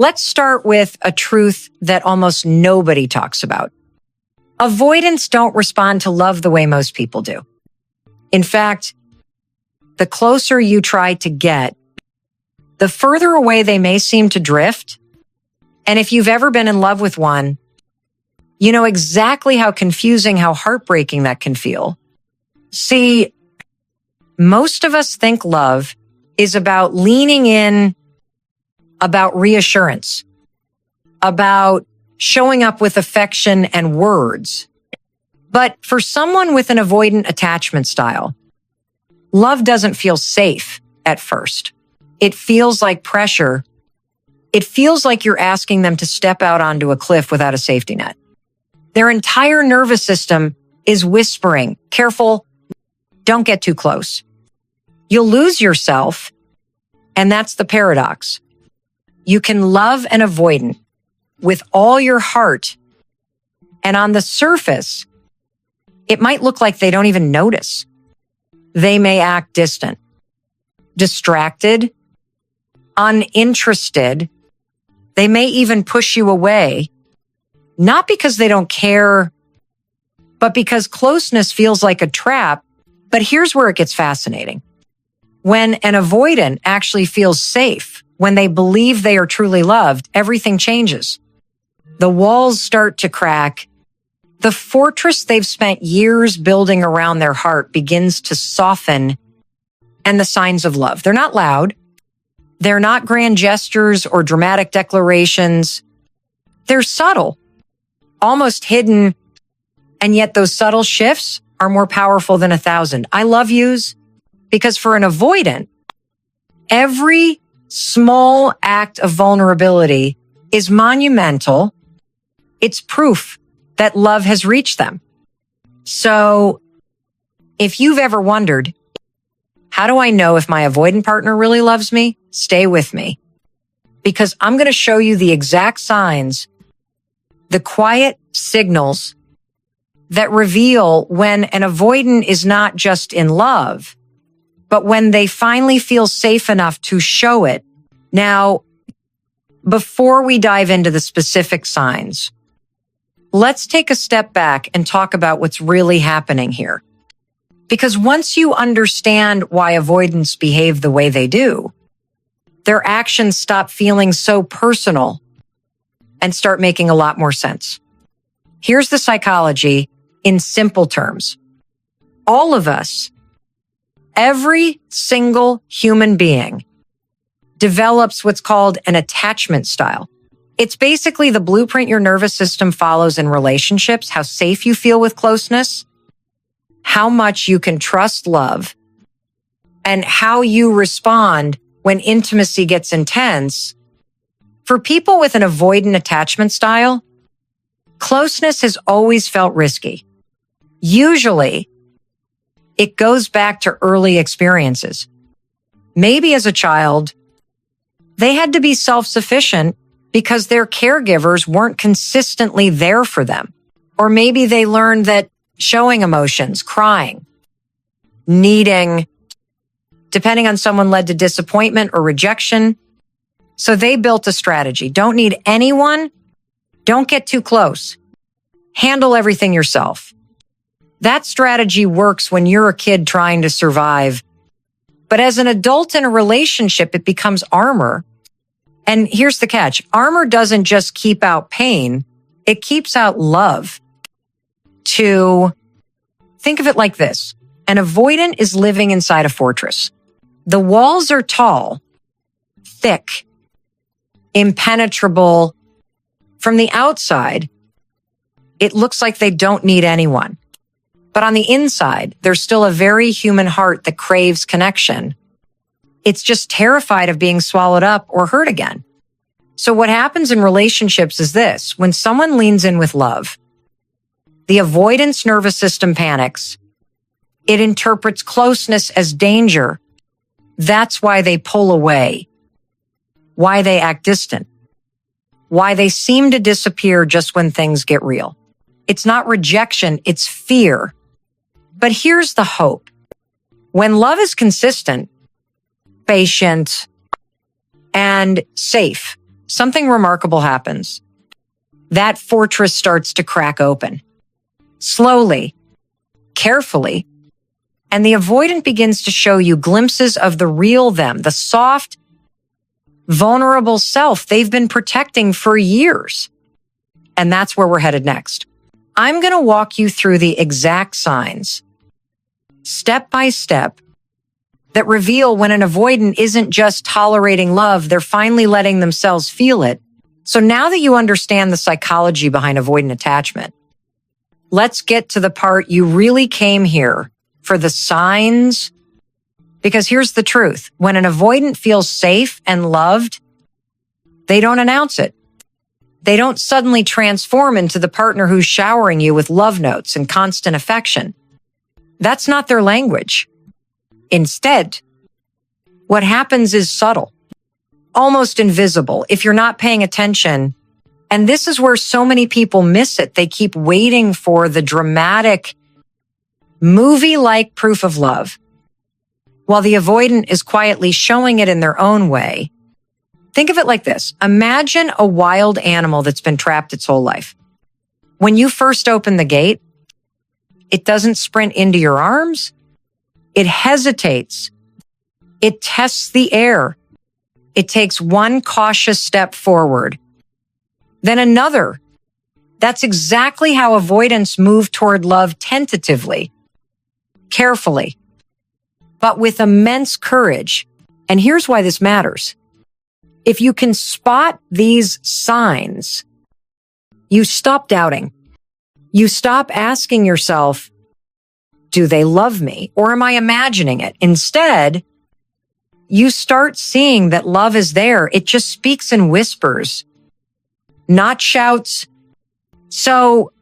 Let's start with a truth that almost nobody talks about. Avoidants don't respond to love the way most people do. In fact, the closer you try to get, the further away they may seem to drift. And if you've ever been in love with one, you know exactly how confusing, how heartbreaking that can feel. See, most of us think love is about leaning in, about reassurance, about showing up with affection and words. But for someone with an avoidant attachment style, love doesn't feel safe at first. It feels like pressure. It feels like you're asking them to step out onto a cliff without a safety net. Their entire nervous system is whispering, careful, don't get too close. You'll lose yourself, and that's the paradox. You can love an avoidant with all your heart, and on the surface, it might look like they don't even notice. They may act distant, distracted, uninterested. They may even push you away, not because they don't care, but because closeness feels like a trap. But here's where it gets fascinating. When an avoidant actually feels safe, when they believe they are truly loved, everything changes. The walls start to crack. The fortress they've spent years building around their heart begins to soften, and the signs of love. They're not loud. They're not grand gestures or dramatic declarations. They're subtle, almost hidden, and yet those subtle shifts are more powerful than 1,000 I love yous, because for an avoidant, every small act of vulnerability is monumental. It's proof that love has reached them. So if you've ever wondered, how do I know if my avoidant partner really loves me? Stay with me, because I'm going to show you the exact signs, the quiet signals that reveal when an avoidant is not just in love, but when they finally feel safe enough to show it. Now, before we dive into the specific signs, let's take a step back and talk about what's really happening here. Because once you understand why avoidants behave the way they do, their actions stop feeling so personal and start making a lot more sense. Here's the psychology in simple terms. All of us, every single human being, develops what's called an attachment style. It's basically the blueprint your nervous system follows in relationships, how safe you feel with closeness, how much you can trust love, and how you respond when intimacy gets intense. For people with an avoidant attachment style, closeness has always felt risky. Usually, it goes back to early experiences. Maybe as a child, they had to be self-sufficient because their caregivers weren't consistently there for them. Or maybe they learned that showing emotions, crying, needing, depending on someone, led to disappointment or rejection. So they built a strategy. Don't need anyone. Don't get too close. Handle everything yourself. That strategy works when you're a kid trying to survive. But as an adult in a relationship, it becomes armor. And here's the catch. Armor doesn't just keep out pain. It keeps out love. To think of it like this. An avoidant is living inside a fortress. The walls are tall, thick, impenetrable. From the outside, it looks like they don't need anyone. But on the inside, there's still a very human heart that craves connection. It's just terrified of being swallowed up or hurt again. So what happens in relationships is this. When someone leans in with love, the avoidance nervous system panics. It interprets closeness as danger. That's why they pull away, why they act distant, why they seem to disappear just when things get real. It's not rejection, it's fear. But here's the hope. When love is consistent, patient, and safe, something remarkable happens. That fortress starts to crack open. Slowly, carefully, and the avoidant begins to show you glimpses of the real them, the soft, vulnerable self they've been protecting for years. And that's where we're headed next. I'm going to walk you through the exact signs, step by step, that reveal when an avoidant isn't just tolerating love, they're finally letting themselves feel it. So now that you understand the psychology behind avoidant attachment, let's get to the part you really came here for, the signs. Because here's the truth. When an avoidant feels safe and loved, they don't announce it. They don't suddenly transform into the partner who's showering you with love notes and constant affection. That's not their language. Instead, what happens is subtle, almost invisible if you're not paying attention. And this is where so many people miss it. They keep waiting for the dramatic, movie-like proof of love, while the avoidant is quietly showing it in their own way. Think of it like this. Imagine a wild animal that's been trapped its whole life. When you first open the gate, it doesn't sprint into your arms. It hesitates. It tests the air. It takes one cautious step forward, then another. That's exactly how avoidants move toward love, tentatively, carefully, but with immense courage. And here's why this matters. If you can spot these signs, you stop doubting. You stop asking yourself, do they love me, or am I imagining it? Instead, you start seeing that love is there. It just speaks in whispers, not shouts. So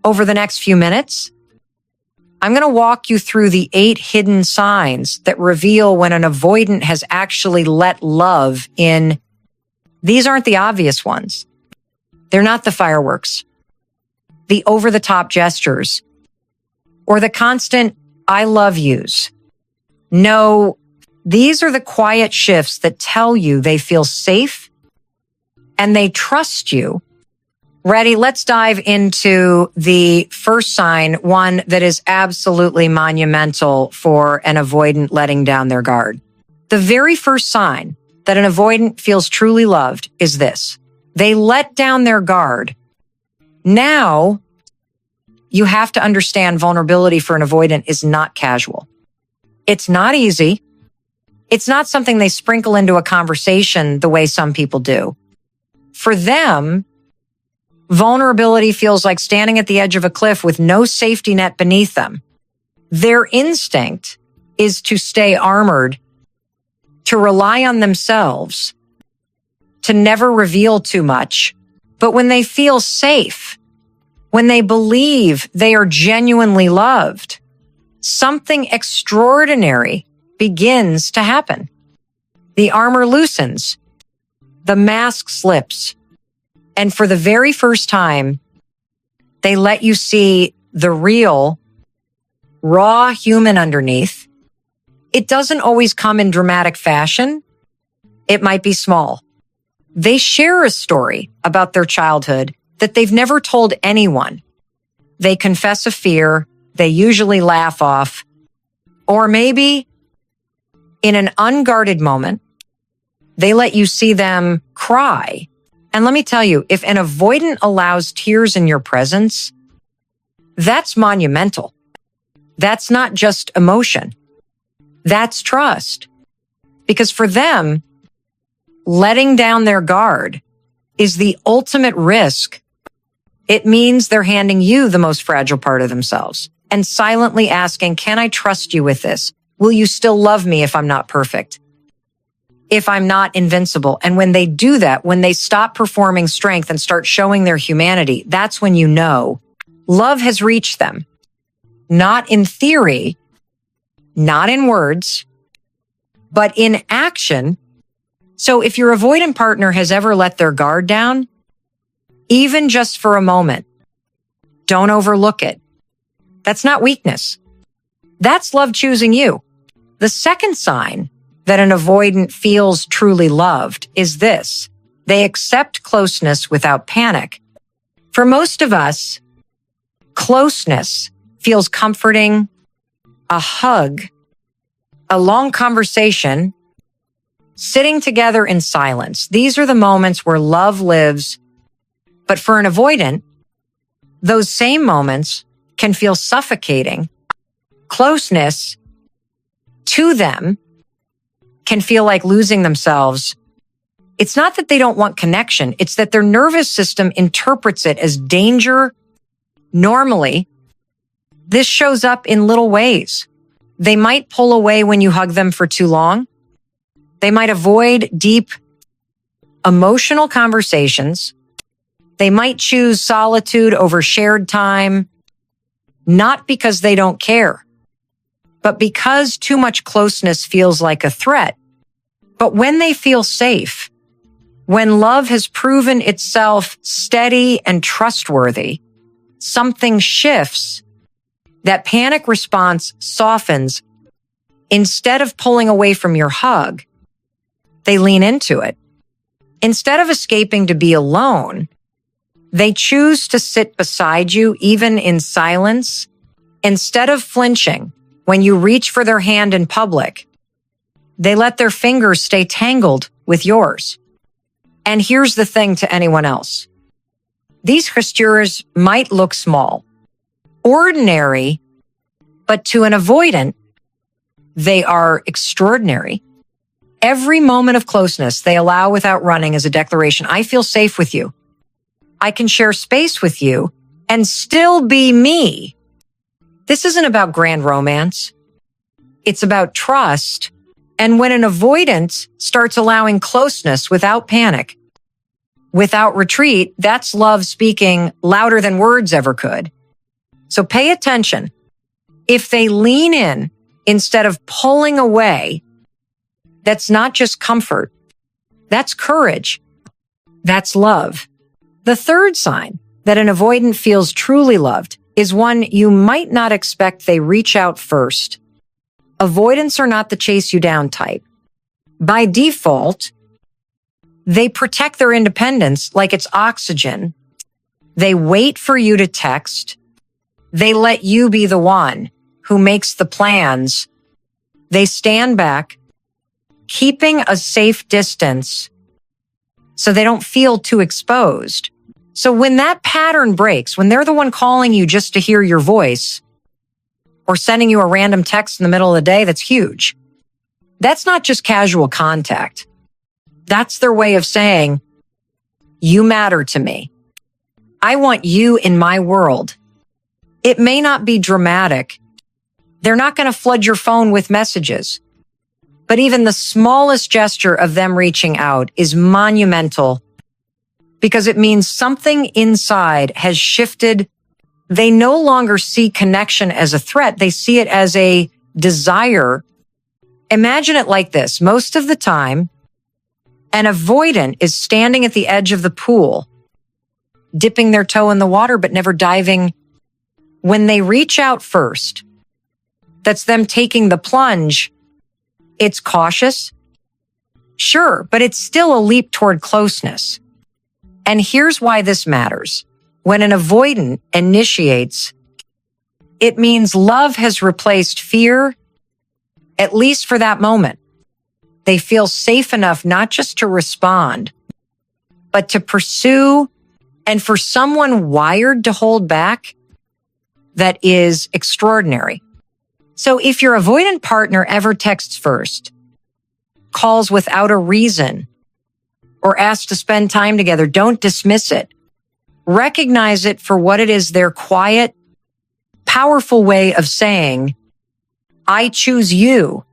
over the next few minutes, I'm going to walk you through the 8 hidden signs that reveal when an avoidant has actually let love in. These aren't the obvious ones. They're not the fireworks, the over-the-top gestures, or the constant I love yous. No, these are the quiet shifts that tell you they feel safe and they trust you. Ready? Let's dive into the first sign, one that is absolutely monumental for an avoidant letting down their guard. The very first sign that an avoidant feels truly loved is this. They let down their guard. Now, you have to understand vulnerability for an avoidant is not casual. It's not easy. It's not something they sprinkle into a conversation the way some people do. For them, vulnerability feels like standing at the edge of a cliff with no safety net beneath them. Their instinct is to stay armored, to rely on themselves, to never reveal too much. But when they feel safe, when they believe they are genuinely loved, something extraordinary begins to happen. The armor loosens, the mask slips, and for the very first time, they let you see the real, raw human underneath. It doesn't always come in dramatic fashion. It might be small. They share a story about their childhood that they've never told anyone. They confess a fear they usually laugh off, or maybe in an unguarded moment, they let you see them cry. And let me tell you, if an avoidant allows tears in your presence, that's monumental. That's not just emotion. That's trust. Because for them, letting down their guard is the ultimate risk. It means they're handing you the most fragile part of themselves and silently asking, can I trust you with this? Will you still love me if I'm not perfect? If I'm not invincible? And when they do that, when they stop performing strength and start showing their humanity, that's when you know love has reached them. Not in theory, not in words, but in action. So if your avoidant partner has ever let their guard down, even just for a moment, don't overlook it. That's not weakness. That's love choosing you. The second sign that an avoidant feels truly loved is this. They accept closeness without panic. For most of us, closeness feels comforting, a hug, a long conversation, sitting together in silence. These are the moments where love lives. But for an avoidant, those same moments can feel suffocating. Closeness to them can feel like losing themselves. It's not that they don't want connection. It's that their nervous system interprets it as danger. Normally, this shows up in little ways. They might pull away when you hug them for too long. They might avoid deep emotional conversations. They might choose solitude over shared time, not because they don't care, but because too much closeness feels like a threat. But when they feel safe, when love has proven itself steady and trustworthy, something shifts. That panic response softens. Instead of pulling away from your hug, they lean into it. Instead of escaping to be alone, they choose to sit beside you, even in silence. Instead of flinching when you reach for their hand in public, they let their fingers stay tangled with yours. And here's the thing to anyone else. These gestures might look small, ordinary, but to an avoidant, they are extraordinary. Every moment of closeness they allow without running is a declaration. I feel safe with you. I can share space with you and still be me. This isn't about grand romance. It's about trust. And when an avoidant starts allowing closeness without panic, without retreat, that's love speaking louder than words ever could. So pay attention. If they lean in instead of pulling away, that's not just comfort. That's courage. That's love. The third sign that an avoidant feels truly loved is one you might not expect they reach out first. Avoidants are not the chase you down type. By default, they protect their independence like it's oxygen. They wait for you to text. They let you be the one who makes the plans. They stand back, keeping a safe distance so they don't feel too exposed. So when that pattern breaks, when they're the one calling you just to hear your voice or sending you a random text in the middle of the day, that's huge. That's not just casual contact. That's their way of saying, you matter to me. I want you in my world. It may not be dramatic. They're not going to flood your phone with messages. But even the smallest gesture of them reaching out is monumental because it means something inside has shifted. They no longer see connection as a threat. They see it as a desire. Imagine it like this. Most of the time, an avoidant is standing at the edge of the pool, dipping their toe in the water, but never diving. When they reach out first, that's them taking the plunge. It's cautious, sure, but it's still a leap toward closeness. And here's why this matters. When an avoidant initiates, it means love has replaced fear, at least for that moment. They feel safe enough not just to respond, but to pursue. And for someone wired to hold back, that is extraordinary. So if your avoidant partner ever texts first, calls without a reason, or asks to spend time together, don't dismiss it. Recognize it for what it is, their quiet, powerful way of saying, I choose you.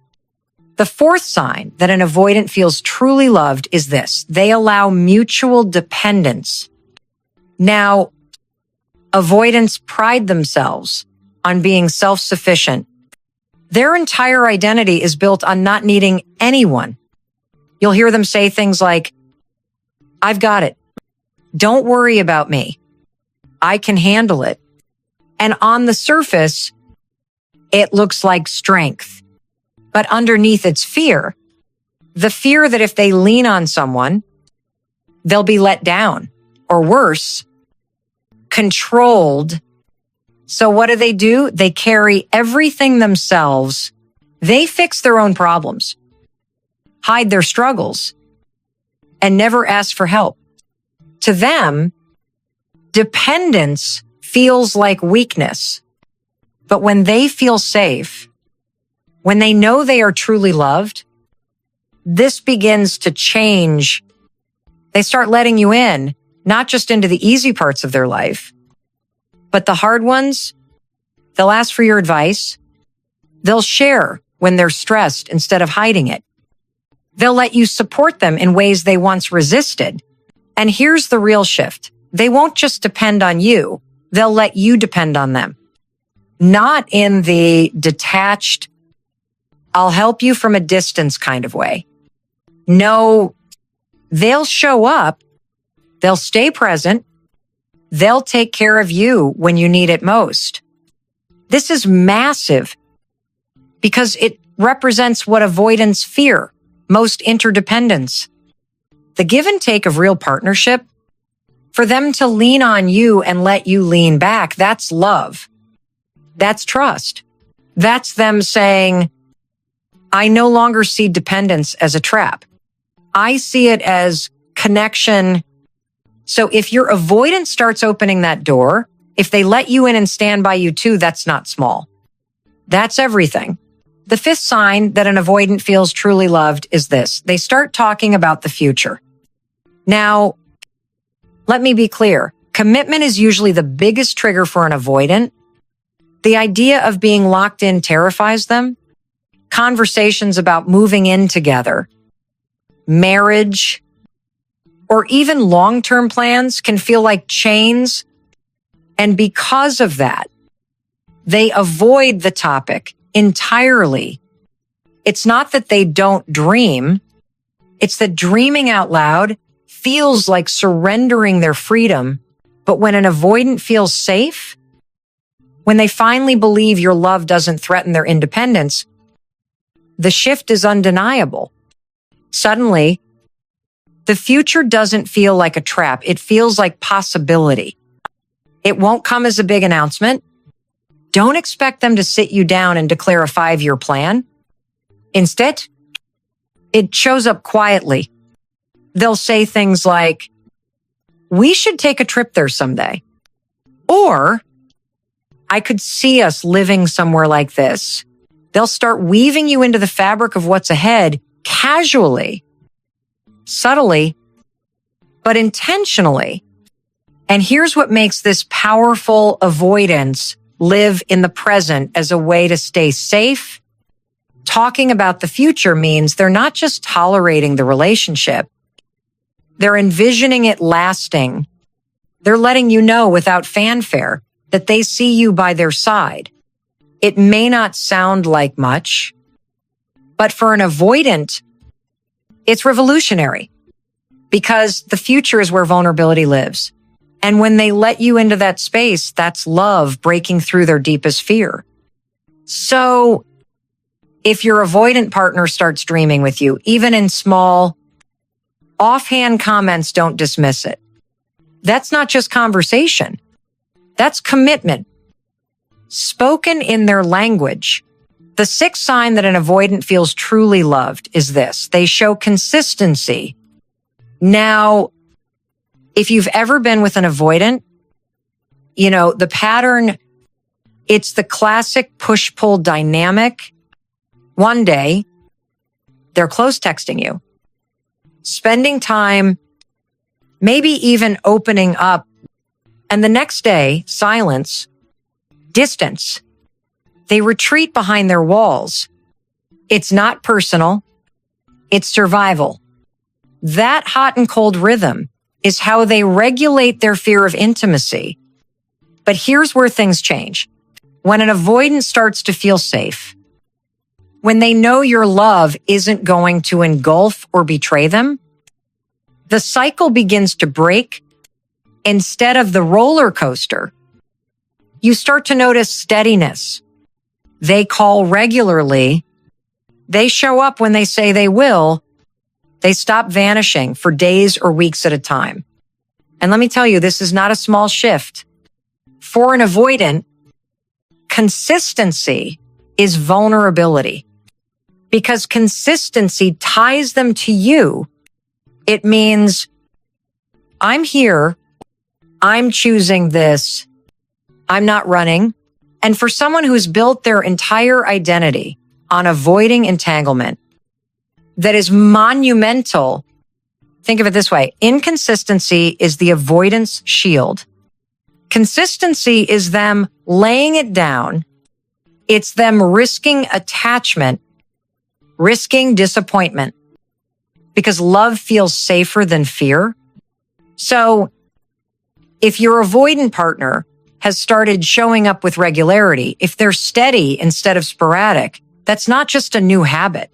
The fourth sign that an avoidant feels truly loved is this. They allow mutual dependence. Now, avoidants pride themselves on being self-sufficient. Their entire identity is built on not needing anyone. You'll hear them say things like, I've got it. Don't worry about me. I can handle it. And on the surface, it looks like strength. But underneath it's fear. The fear that if they lean on someone, they'll be let down, or worse, controlled. So what do? They carry everything themselves. They fix their own problems, hide their struggles, and never ask for help. To them, dependence feels like weakness. But when they feel safe, when they know they are truly loved, this begins to change. They start letting you in, not just into the easy parts of their life, but the hard ones. They'll ask for your advice. They'll share when they're stressed instead of hiding it. They'll let you support them in ways they once resisted. And here's the real shift. They won't just depend on you. They'll let you depend on them. Not in the detached, I'll help you from a distance kind of way. No, they'll show up. They'll stay present. They'll take care of you when you need it most. This is massive because it represents what avoidants fear, most interdependence. The give and take of real partnership, for them to lean on you and let you lean back, that's love. That's trust. That's them saying, I no longer see dependence as a trap. I see it as connection. So if your avoidant starts opening that door, if they let you in and stand by you too, that's not small. That's everything. The fifth sign that an avoidant feels truly loved is this. They start talking about the future. Now, let me be clear. Commitment is usually the biggest trigger for an avoidant. The idea of being locked in terrifies them. Conversations about moving in together, marriage, or even long-term plans can feel like chains. And because of that, they avoid the topic entirely. It's not that they don't dream. It's that dreaming out loud feels like surrendering their freedom. But when an avoidant feels safe, when they finally believe your love doesn't threaten their independence, the shift is undeniable. Suddenly, the future doesn't feel like a trap. It feels like possibility. It won't come as a big announcement. Don't expect them to sit you down and declare a 5-year plan. Instead, it shows up quietly. They'll say things like, we should take a trip there someday. Or, I could see us living somewhere like this. They'll start weaving you into the fabric of what's ahead casually, subtly, but intentionally. And here's what makes this powerful avoidance live in the present as a way to stay safe. Talking about the future means they're not just tolerating the relationship. They're envisioning it lasting. They're letting you know without fanfare that they see you by their side. It may not sound like much, but for an avoidant, it's revolutionary because the future is where vulnerability lives. And when they let you into that space, that's love breaking through their deepest fear. So if your avoidant partner starts dreaming with you, even in small, offhand comments, don't dismiss it. That's not just conversation. That's commitment, spoken in their language. The sixth sign that an avoidant feels truly loved is this. They show consistency. Now, if you've ever been with an avoidant, you know, the pattern, it's the classic push-pull dynamic. One day, they're close texting you, spending time, maybe even opening up. And the next day, silence, distance. They retreat behind their walls. It's not personal. It's survival. That hot and cold rhythm is how they regulate their fear of intimacy. But here's where things change. When an avoidant starts to feel safe, when they know your love isn't going to engulf or betray them, the cycle begins to break. Instead of the roller coaster, you start to notice steadiness. They call regularly. They show up when they say they will. They stop vanishing for days or weeks at a time. And let me tell you, this is not a small shift. For an avoidant, consistency is vulnerability because consistency ties them to you. It means I'm here. I'm choosing this. I'm not running. And for someone who's built their entire identity on avoiding entanglement, that is monumental. Think of it this way. Inconsistency is the avoidance shield. Consistency is them laying it down. It's them risking attachment, risking disappointment, because love feels safer than fear. So if your avoidant partner has started showing up with regularity, if they're steady instead of sporadic, that's not just a new habit.